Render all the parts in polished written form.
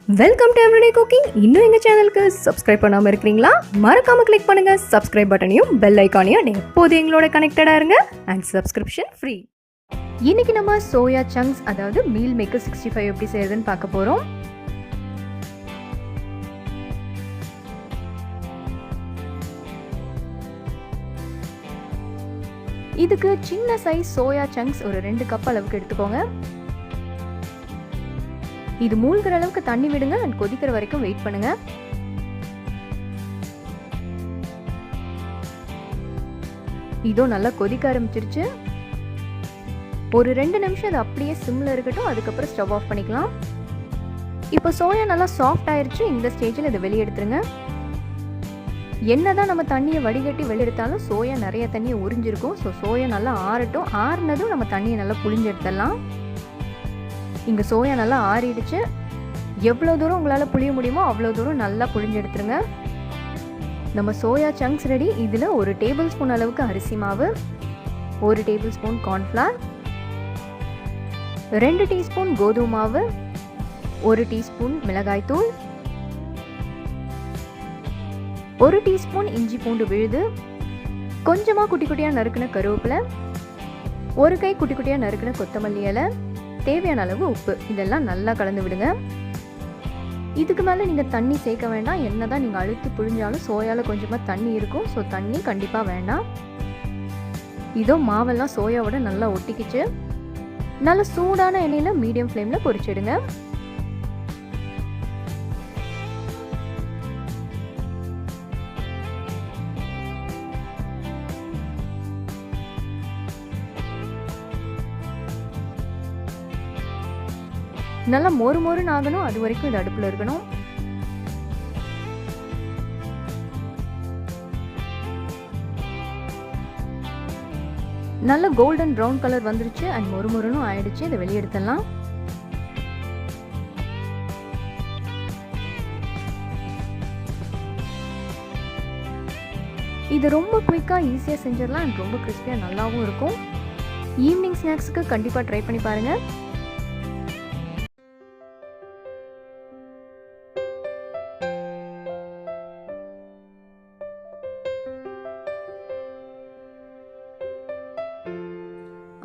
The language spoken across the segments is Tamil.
Welcome to everyday cooking. இன்னும் எங்கள் சேனலுக்கு சப்ஸ்கிரைப் பண்ணாமல் இருக்கிறீங்களா? மறக்காமல் கிளிக் பண்ணுங்கள் சப்ஸ்கிரைப் பட்டனையும் பெல் ஐக்கானையும். எப்போது எங்களோட கனெக்டடாக இருங்க அண்ட் சப்ஸ்கிரிப்ஷன் ஃப்ரீ. இன்றைக்கி நம்ம சோயா சங்க்ஸ் அதாவது மீல் மேக்கர் 65 எப்படி செய்யறதுன்னு பார்க்க போகிறோம். இதுக்கு சின்ன சைஸ் சோயா சங்க்ஸ் ஒரு 2 கப் அளவுக்கு எடுத்துக்கோங்க. இது மூழ்கிற அளவுக்கு தண்ணி விடுங்க அண்ட் கொதிக்கிற வரைக்கும் வெயிட் பண்ணுங்க. இதோ நல்லா கொதிக்க ஆரம்பிச்சிருச்சு. ஒரு 2 நிமிஷம் அது அப்படியே சிம்ல இருக்கட்டும், அதுக்கப்புறம் ஸ்டவ் ஆஃப் பண்ணிக்கலாம். இப்போ சோயா நல்லா சாஃப்ட் ஆயிருச்சு. இந்த ஸ்டேஜில் இதை வெளியே எடுத்துருங்க. என்னதான் நம்ம தண்ணியை வடிகட்டி வெளியெடுத்தாலும் சோயா நிறைய தண்ணியை உறிஞ்சிருக்கும். ஸோ சோயா நல்லா ஆறட்டும். ஆறுனதும் நம்ம தண்ணியை நல்லா புழிஞ்சு எடுத்துடலாம். இங்கே சோயா நல்லா ஆறிடுச்சு. எவ்வளோ தூரம் உங்களால் புழிய முடியுமோ அவ்வளோ தூரம் நல்லா புழிஞ்சு எடுத்துருங்க. நம்ம சோயா சங்க்ஸ் ரெடி. இதில் 1 டேபிள் ஸ்பூன் அளவுக்கு அரிசி மாவு, 1 டேபிள் ஸ்பூன் கார்ன்ஃப்ளவர், 2 டீஸ்பூன் கோதுமை மாவு, 1 டீஸ்பூன் மிளகாய்த்தூள், 1 டீஸ்பூன் இஞ்சி பூண்டு விழுது, கொஞ்சமாக குட்டி குட்டியாக நறுக்கின கருவேப்பிலை, 1 கை குட்டி குட்டியாக நறுக்கின கொத்தமல்லி இலை, தேவையான அளவு உப்பு. இதெல்லாம் நல்லா கலந்து விடுங்க. இதுக்கு மேலே நீங்கள் தண்ணி சேர்க்க வேண்டாம். என்னதான் நீங்கள் அழுத்தி புழிஞ்சாலும் சோயாவில் கொஞ்சமாக தண்ணி இருக்கும். ஸோ தண்ணி கண்டிப்பாக வேண்டாம். இதோ மாவெல்லாம் சோயாவோட நல்லா ஒட்டிக்கிச்சு. நல்லா சூடான எண்ணெயில் மீடியம் ஃப்ளேமில் பொரிச்சிடுங்க. நல்லா மொறு மொறுன்னு ஆகணும். அது வரைக்கும் இது அடுப்பில் இருக்கணும். நல்ல கோல்டன் ப்ரௌன் கலர் வந்துருச்சு அண்ட் மொறு மொறுன்னு ஆயிடுச்சு. இதை வெளியே எடுத்துடலாம். இது ரொம்ப குயிக்காக ஈஸியாக செஞ்சிடலாம் அண்ட் ரொம்ப கிறிஸ்பியாக நல்லாவும் இருக்கும். ஈவினிங் ஸ்நாக்ஸுக்கு கண்டிப்பாக ட்ரை பண்ணி பாருங்கள்.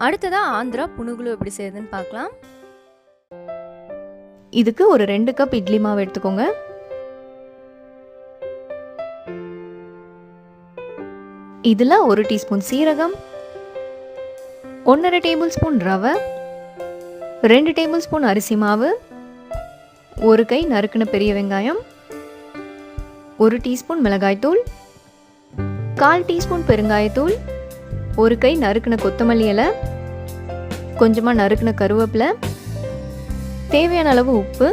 அடுத்ததா ஆந்திரா புனுகுலு எப்படி செய்யுதுன்னு பார்க்கலாம். இதுக்கு ஒரு 2 கப் இட்லி மாவு எடுத்துக்கோங்க. இதில் 1 டீஸ்பூன் சீரகம், 1.5 டேபிள் ஸ்பூன் ரவை, 2 டேபிள் ஸ்பூன் அரிசி மாவு, 1 கை நறுக்கின பெரிய வெங்காயம், 1 டீஸ்பூன் மிளகாய்த்தூள், 1/4 டீஸ்பூன் பெருங்காயத்தூள், 1 கை நறுக்கின கொத்தமல்லி இலை, கொஞ்சமாக நறுக்கின கருவேப்பிலை, தேவையான அளவு உப்பு,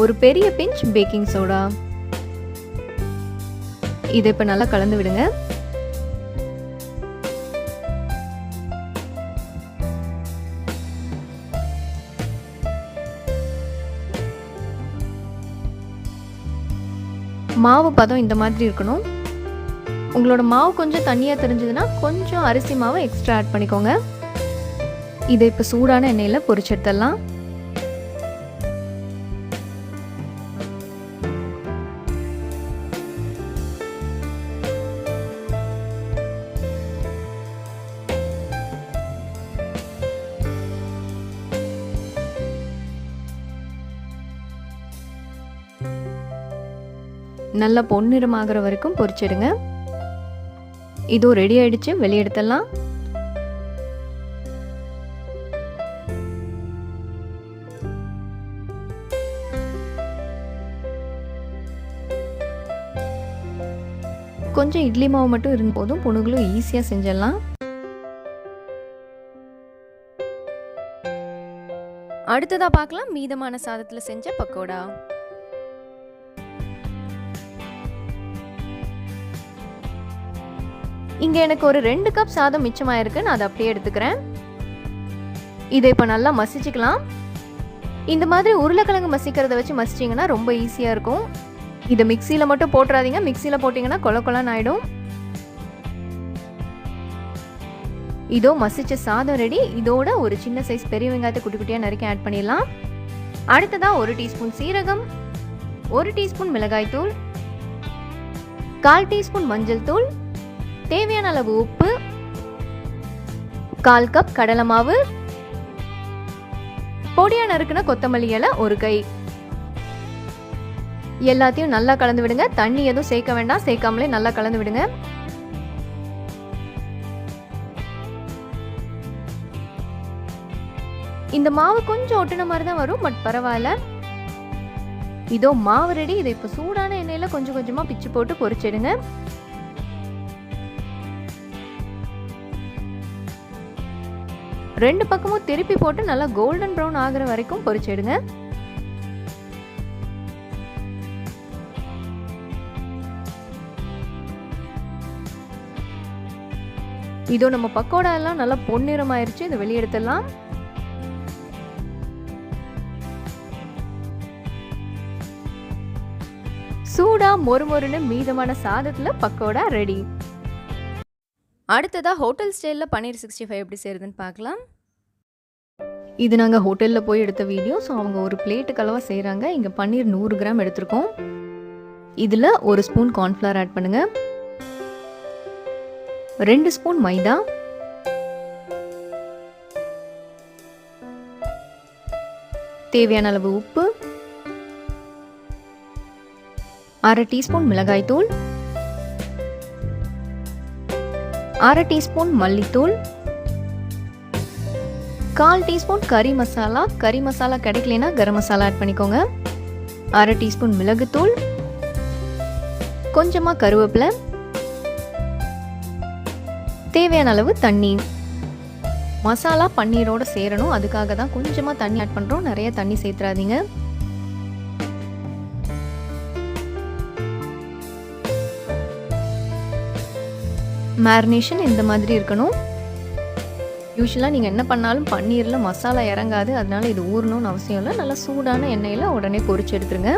ஒரு பெரிய பிஞ்ச் பேக்கிங் சோடா. இதை இப்போ நல்லா கலந்து விடுங்க. மாவு பதம் இந்த மாதிரி இருக்கணும். உங்களோட மாவு கொஞ்சம் தண்ணியாக தெரிஞ்சதுன்னா கொஞ்சம் அரிசி மாவு எக்ஸ்ட்ரா ஆட் பண்ணிக்கோங்க. இதை இப்போ சூடான எண்ணெயில் பொரிச்சு எடுத்துடலாம். நல்லா பொன்னிறமாகிற வரைக்கும் பொரிச்சிடுங்க. இதோ ரெடி ஆயிடுச்சு. வெளியே எடுத்துடலாம். கொஞ்சம் இட்லி மாவு மட்டும் இருந்த போதும் புனுகுலு ஈஸியாக செஞ்சிடலாம். அடுத்ததா பார்க்கலாம் மீதமான சாதத்தில் செஞ்ச பக்கோடா. இங்கே எனக்கு ஒரு 2 கப் சாதம் மிச்சமாயிருக்கு. நான் அதை அப்படியே எடுத்துக்கிறேன். இதை இப்போ நல்லா மசிச்சுக்கலாம். இந்த மாதிரி உருளைக்கிழங்கு மசிக்கிறத வச்சு மசிச்சிங்கன்னா ரொம்ப ஈஸியாக இருக்கும். இதை மிக்சியில் மட்டும் போட்டுறாதீங்க. மிக்சியில் போட்டிங்கன்னா கொல கொலன்னு ஆகிடும். இதோ மசிச்ச சாதம் ரெடி. இதோட ஒரு சின்ன சைஸ் பெரிய வெங்காயத்தை குட்டி குட்டியாக நறுக்கி ஆட் பண்ணிடலாம். அடுத்ததா 1 டீஸ்பூன் சீரகம், 1 டீஸ்பூன் மிளகாய் தூள், 1/4 டீஸ்பூன் மஞ்சள் தூள், தேவையான அளவு உப்பு, 1/4 கப் கடலை மாவு, பொடியா நறுக்குன கொத்தமல்லி இலை 1 கை. எல்லாத்தையும் நல்லா கலந்து விடுங்க. தண்ணி எதுவும் சேர்க்க வேண்டாம், சேர்க்காமலே நல்லா கலந்து விடுங்க. இந்த மாவு கொஞ்சம் ஒட்டுன மாதிரி தான் வரும், பட் பரவாயில்ல. இதோ மாவு ரெடி. இதை இப்போ சூடான எண்ணெயில கொஞ்சம் கொஞ்சமா பிச்சு போட்டு பொரிச்சிடுங்க. ரெண்டு பக்கமும் திருப்பி போட்டு நல்லா கோல்டன் ப்ரௌன் ஆகுற வரைக்கும் பொரிச்சிடுங்க. இதோ நம்ம பக்கோடா எல்லாம் நல்லா பொன்னிறம் ஆயிருச்சு. இதை வெளியே எடுத்துடலாம். சூடா மொறுமொறுன்னு மீதமான சாதத்துல பக்கோடா ரெடி. அடுத்ததா ஹோட்டல் ஸ்டைலில் பன்னீர் 65 எப்படி செய்யறதுன்னு பார்க்கலாம். இது நாங்கள் ஹோட்டலில் போய் எடுத்த வீடியோ. ஸோ அவங்க ஒரு பிளேட்டுக்கு அளவாக செய்கிறாங்க. இங்கே பன்னீர் 100 கிராம் எடுத்திருக்கோம். இதில் 1 ஸ்பூன் கார்ன்ஃப்ளவர் ஆட் பண்ணுங்க, 2 ஸ்பூன் மைதா, தேவையான அளவு உப்பு, 1/2 டீஸ்பூன் மிளகாய் தூள், 1/2 டீஸ்பூன் மல்லித்தூள், 1/4 டீஸ்பூன் கறி மசாலா. கறி மசாலா கிடைக்கலனா கரம் மசாலா ஆட் பண்ணிக்கோங்க, 1/2 டீஸ்பூன் மிளகுத்தூள், கொஞ்சமா கருவேப்பிலை, தேவையான அளவு தண்ணி. மசாலா பன்னீரோட சேரணும், அதுக்காக தான் கொஞ்சமா தண்ணி ஆட் பண்றோம். நிறைய தண்ணி சேர்த்துறாதீங்க. மேரினேஷன் இந்த மாதிரி இருக்கணும். யூஸ்வலாக நீங்கள் என்ன பண்ணாலும் பன்னீரில் மசாலா இறங்காது, அதனால இது ஊறணும்னு அவசியம் இல்லை. நல்லா சூடான எண்ணெயில் உடனே பொரிச்சு எடுத்துருங்க.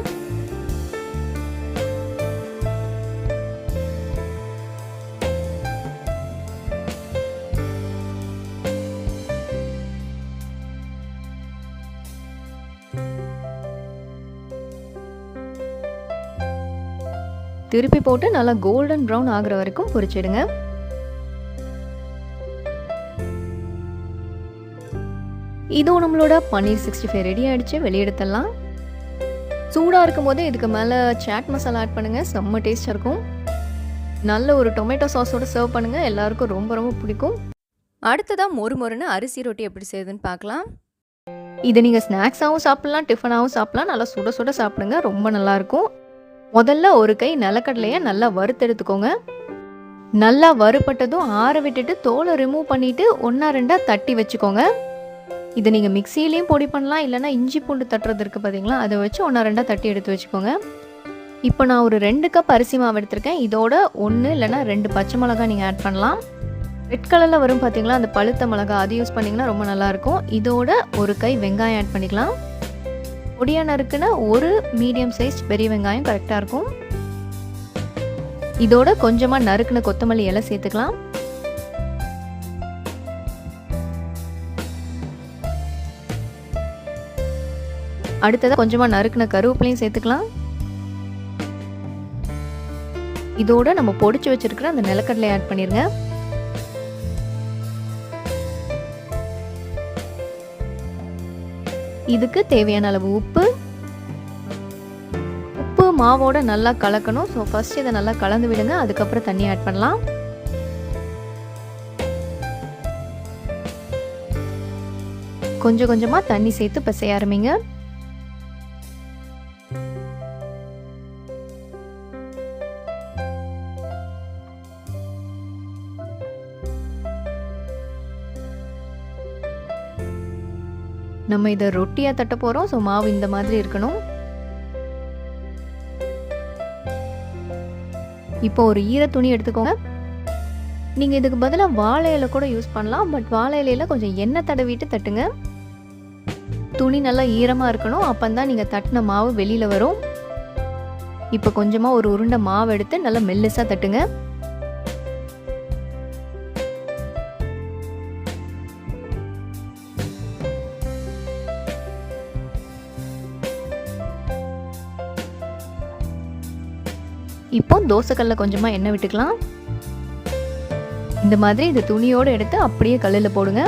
திருப்பி போட்டு நல்லா கோல்டன் ப்ரௌன் ஆகுற வரைக்கும் பொரிச்சிடுங்க. இதோ நம்மளோட பன்னீர் 65 ரெடி ஆயிடுச்சு. வெளியெடுத்துடலாம். சூடாக இருக்கும் போதே இதுக்கு மேலே சாட் மசாலா ஆட் பண்ணுங்க, செம்ம டேஸ்டாக இருக்கும். நல்ல ஒரு டொமேட்டோ சாஸோட சர்வ் பண்ணுங்க, எல்லாருக்கும் ரொம்ப ரொம்ப பிடிக்கும். அடுத்ததாக மொறுமொறுன்னு அரிசி ரொட்டி எப்படி செய்யுதுன்னு பார்க்கலாம். இதை நீங்கள் ஸ்நாக்ஸாகவும் சாப்பிட்லாம், டிஃபனாகவும் சாப்பிட்லாம். நல்லா சுட சுட சாப்பிடுங்க, ரொம்ப நல்லாயிருக்கும். முதல்ல 1 கை நிலக்கடலையை நல்லா வறுத்தெடுத்துக்கோங்க. நல்லா வறுபட்டதும் ஆற விட்டுட்டு தோலை ரிமூவ் பண்ணிவிட்டு 1-2 தட்டி வச்சுக்கோங்க. இதை நீங்கள் மிக்சியிலையும் பொடி பண்ணலாம், இல்லைனா இஞ்சி பூண்டு தட்டுறது இருக்குது பார்த்தீங்களா, அதை வச்சு 1-2 தட்டி எடுத்து வச்சுக்கோங்க. இப்போ நான் ஒரு 2 கப் அரிசி மாவு எடுத்திருக்கேன். இதோட 1 இல்லைனா 2 பச்சை மிளகாய் நீங்கள் ஆட் பண்ணலாம். ரெட் கலரில் வரும் பார்த்தீங்களா அந்த பழுத்த மிளகாய், அது யூஸ் பண்ணிங்கன்னா ரொம்ப நல்லாயிருக்கும். இதோட 1 கை வெங்காயம் ஆட் பண்ணிக்கலாம். பொடியா நறுக்குன 1 மீடியம் சைஸ் பெரிய வெங்காயம் கரெக்டாக இருக்கும். இதோட கொஞ்சமாக நறுக்குன கொத்தமல்லி இலை சேர்த்துக்கலாம். அடுத்ததாக கொஞ்சமாக நறுக்குன கருவேப்பிலையும் சேர்த்துக்கலாம். இதோட நம்ம பொடிச்சு வச்சிருக்கிற அந்த நிலக்கடலை ஆட் பண்ணிருங்க. இதுக்கு தேவையான அளவு உப்பு மாவோட நல்லா கலக்கணும். ஸோ ஃபர்ஸ்ட் இதை நல்லா கலந்து விடுங்க, அதுக்கப்புறம் தண்ணி ஆட் பண்ணலாம். கொஞ்சம் கொஞ்சமா தண்ணி சேர்த்து பிசைய ஆரம்பிங்க. நம்ம இதை ரொட்டியா தட்ட போறோம். ஸோ மாவு இந்த மாதிரி இருக்கணும். இப்போ ஒரு ஈர துணி எடுத்துக்கோங்க. நீங்க இதுக்கு பதிலாக வாழை இலை கூட யூஸ் பண்ணலாம். பட் வாழை இலையில கொஞ்சம் எண்ணெய் தடவிட்டு தட்டுங்க. துணி நல்லா ஈரமா இருக்கணும், அப்பந்தான் நீங்க தட்டின மாவு வெளியில வரும். இப்போ கொஞ்சமா ஒரு உருண்டை மாவு எடுத்து நல்லா மெல்லிசா தட்டுங்க. இப்போ தோசைக்கல்ல கொஞ்சமாக எண்ணெய் விட்டுக்கலாம். இந்த மாதிரி இது துணியோடு எடுத்து அப்படியே கல்லில் போடுங்க.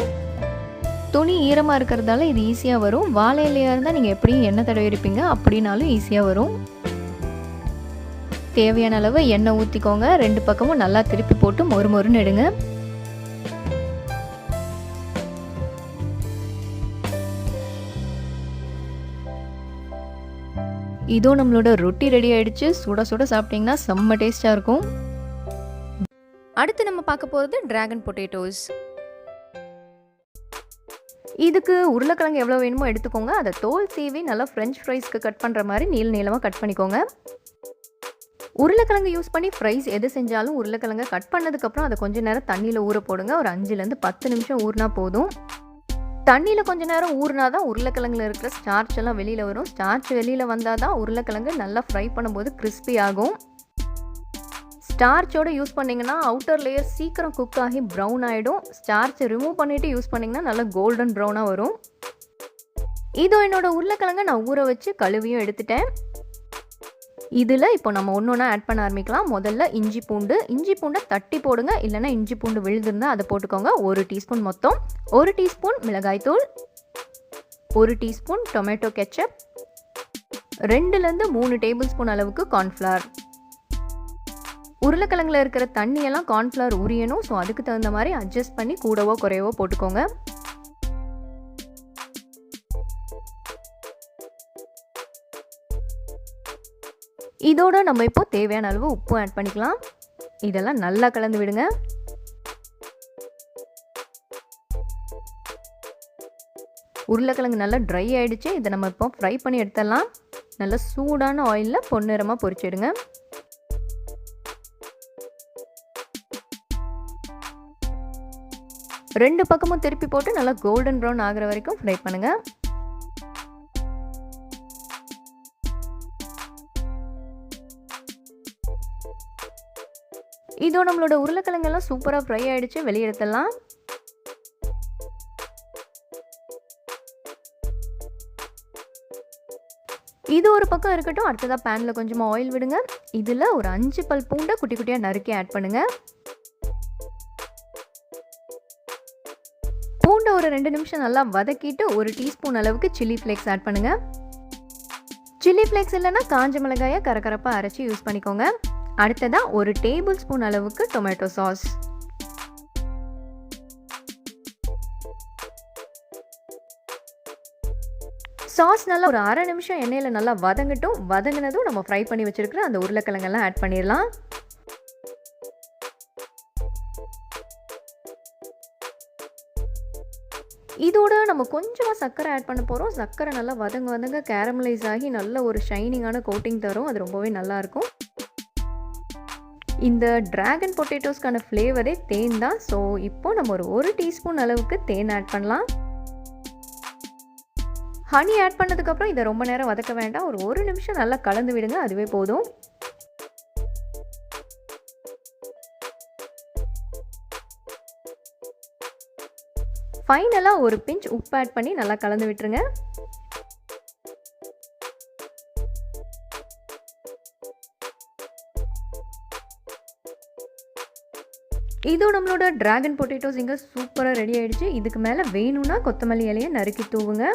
துணி ஈரமாக இருக்கிறதால இது ஈஸியாக வரும். வாழை இலையாக இருந்தால் நீங்கள் எப்படியும் எண்ணெய் தடவி இருப்பீங்க, அப்படின்னாலும் ஈஸியாக வரும். தேவையான அளவு எண்ணெய் ஊற்றிக்கோங்க. 2 பக்கமும் நல்லா திருப்பி போட்டு மொறுமொறுன்னு எடுங்க. இதோ நம்மளோட ரொட்டி ரெடி ஆயிடுச்சு. சுட சுட சாப்பிட்டிங்கன்னா செம்ம டேஸ்ட்டாக இருக்கும். அடுத்து நம்ம பார்க்க போகிறது டிராகன் பொட்டேட்டோஸ். இதுக்கு உருளைக்கிழங்கு எவ்வளோ வேணுமோ எடுத்துக்கோங்க. அதை தோல் சீவி நல்லா ஃப்ரெஞ்ச் ஃப்ரைஸ்க்கு கட் பண்ணுற மாதிரி நீளமாக கட் பண்ணிக்கோங்க. உருளைக்கிழங்கு யூஸ் பண்ணி ஃப்ரைஸ் எது செஞ்சாலும் உருளைக்கிழங்கை கட் பண்ணதுக்கப்புறம் அதை கொஞ்சம் நேரம் தண்ணியில் ஊற போடுங்க. ஒரு 5லேருந்து 10 நிமிஷம் ஊறினா போதும். தண்ணியில் கொஞ்சம் நேரம் ஊறினா தான் உருளைக்கிழங்குல இருக்கிற ஸ்டார்ச் எல்லாம் வெளியில் வரும். ஸ்டார்ச் வெளியில் வந்தால் தான் உருளைக்கிழங்கு நல்லா ஃப்ரை பண்ணும்போது கிறிஸ்பி ஆகும். ஸ்டார்ச்சோடு யூஸ் பண்ணிங்கன்னா அவுட்டர் லேயர் சீக்கிரம் குக் ஆகி ப்ரௌன் ஆகிடும். ஸ்டார்ச்சை ரிமூவ் பண்ணிவிட்டு யூஸ் பண்ணிங்கன்னா நல்லா கோல்டன் ப்ரௌனாக வரும். இதோ என்னோடய உருளைக்கிழங்கை நான் ஊற வச்சு கழுவியும் எடுத்துட்டேன். இதில் இப்போ நம்ம ஒன்று ஆட் பண்ண ஆரம்பிக்கலாம். முதல்ல இஞ்சி பூண்டை தட்டி போடுங்க, இல்லைனா இஞ்சி பூண்டு விழுந்திருந்தால் அதை போட்டுக்கோங்க. 1 டீஸ்பூன் மொத்தம், 1 டீஸ்பூன் மிளகாய்த்தூள், 1 டீஸ்பூன் டொமேட்டோ கெச்சப், 2லேருந்து 3 டேபிள் ஸ்பூன் அளவுக்கு கார்ன்ஃப்ளவர். உருளைக்கிழங்குல இருக்கிற தண்ணியெல்லாம் கார்ன்ஃப்ளவர் உரியணும். ஸோ அதுக்கு தகுந்த மாதிரி அட்ஜஸ்ட் பண்ணி கூடவோ குறையவோ போட்டுக்கோங்க. இதோட நம்ம இப்போ தேவையான அளவு உப்பு ஆட் பண்ணிக்கலாம். இதெல்லாம் நல்லா கலந்து விடுங்க. உருளைக்கிழங்கு நல்லா ட்ரை ஆயிடுச்சு. இதை நம்ம இப்போ ஃப்ரை பண்ணி எடுத்துடலாம். நல்லா சூடான ஆயிலில் பொன்னிறமாக பொரிச்சிடுங்க. ரெண்டு பக்கமும் திருப்பி போட்டு நல்லா கோல்டன் ப்ரௌன் ஆகிற வரைக்கும் ஃப்ரை பண்ணுங்க. இதோ நம்மளோட உருளைக்கிழங்கெல்லாம் சூப்பராக ஃப்ரை ஆயிடுச்சு. வெளியே எடுத்துடலாம். இது ஒரு பக்கம் இருக்கட்டும். அடுத்ததாக பேனில் கொஞ்சமாக ஆயில் விடுங்க. இதில் ஒரு 5 பல் பூண்டை குட்டி குட்டியாக நறுக்கி ஆட் பண்ணுங்க. பூண்டை ஒரு 2 நிமிஷம் நல்லா வதக்கிட்டு 1 டீஸ்பூன் அளவுக்கு சில்லி ஃப்ளேக்ஸ் ஆட் பண்ணுங்க. சில்லி ஃப்ளேக்ஸ் இல்லைன்னா காஞ்ச மிளகாயை கரகரப்பாக அரைச்சி யூஸ் பண்ணிக்கோங்க. அடுத்ததாக 1 டேபிள் ஸ்பூன் அளவுக்கு டொமேட்டோ சாஸ். சாஸ் நல்லா ஒரு 1/2 நிமிஷம் எண்ணெயில் நல்லா வதங்கட்டும். வதங்கினதும் நம்ம ஃப்ரை பண்ணி வச்சிருக்கிற அந்த உருளைக்கிழங்கெல்லாம் ஆட் பண்ணிடலாம். இதோட நம்ம கொஞ்சமாக சர்க்கரை ஆட் பண்ண போகிறோம். சர்க்கரை நல்லா வதங்க கேரமலைஸ் ஆகி நல்ல ஒரு ஷைனிங்கான கோட்டிங் தரும். அது ரொம்பவே நல்லாயிருக்கும். இந்த டிராகன் பொட்டேட்டோஸ்க்கான ஃப்ளேவரே தேன் தான். ஸோ இப்போ நம்ம ஒரு டீஸ்பூன் அளவுக்கு தேன் ஆட் பண்ணலாம். ஹனி ஆட் பண்ணதுக்கப்புறம் இதை ரொம்ப நேரம் வதக்க வேண்டாம். ஒரு நிமிஷம் நல்லா கலந்து விடுங்க, அதுவே போதும். ஃபைனலாக ஒரு பிஞ்ச் உப்பு ஆட் பண்ணி நல்லா கலந்து விட்டுருங்க. இதோ நம்மளோட டிராகன் பொட்டேட்டோஸ் இங்கே சூப்பராக ரெடி ஆயிடுச்சு. இதுக்கு மேலே வேணும்னா கொத்தமல்லி இலையை நறுக்கி தூவுங்க.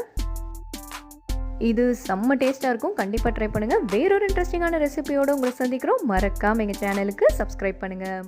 இது செம்ம டேஸ்ட்டாக இருக்கும். கண்டிப்பாக ட்ரை பண்ணுங்கள். வேறொரு இன்ட்ரெஸ்டிங்கான ரெசிபியோடு உங்களை சந்திக்கிறோம். மறக்காமல் எங்கள் சேனலுக்கு சப்ஸ்கிரைப் பண்ணுங்கள்.